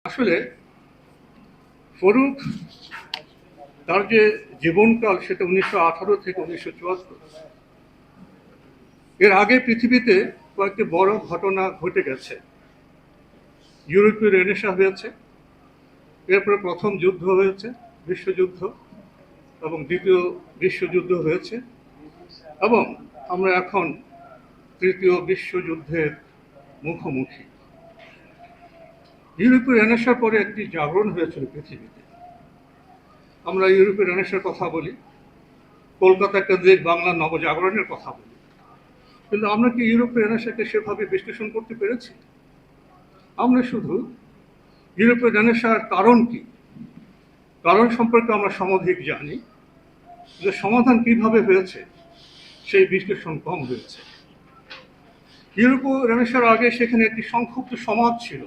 আসলে ফরুক তার যে জীবনকাল সেটা 1918 থেকে 1974। এর আগে পৃথিবীতে কয়েকটি বড় ঘটনা ঘটে গেছে। ইউরোপীয় রেনেসাঁ হয়েছে, এরপরে প্রথম যুদ্ধ হয়েছে, বিশ্বযুদ্ধ, এবং দ্বিতীয় বিশ্বযুদ্ধ হয়েছে, এবং আমরা এখন তৃতীয় বিশ্বযুদ্ধের মুখোমুখি। ইউরোপীয় রেনেসাঁর পরে একটি জাগরণ হয়েছিল পৃথিবীতে। আমরা ইউরোপীয় রেনেসাঁর কথা বলি, কলকাতা কেন্দ্রিক বাংলা নবজাগরণের কথা বলি, কিন্তু আমরা কি ইউরোপীয় রেনেসাঁকে সেভাবে বিশ্লেষণ করতে পেরেছি? আমরা শুধু ইউরোপীয় রেনেসাঁর কারণ কি, কারণ সম্পর্কে আমরা সমধিক জানি, যে সমাধান কিভাবে হয়েছে সেই বিশ্লেষণ কম হয়েছে। ইউরোপীয় রেনেসাঁর আগে সেখানে একটি সংক্ষুব্ধ সমাজ ছিল,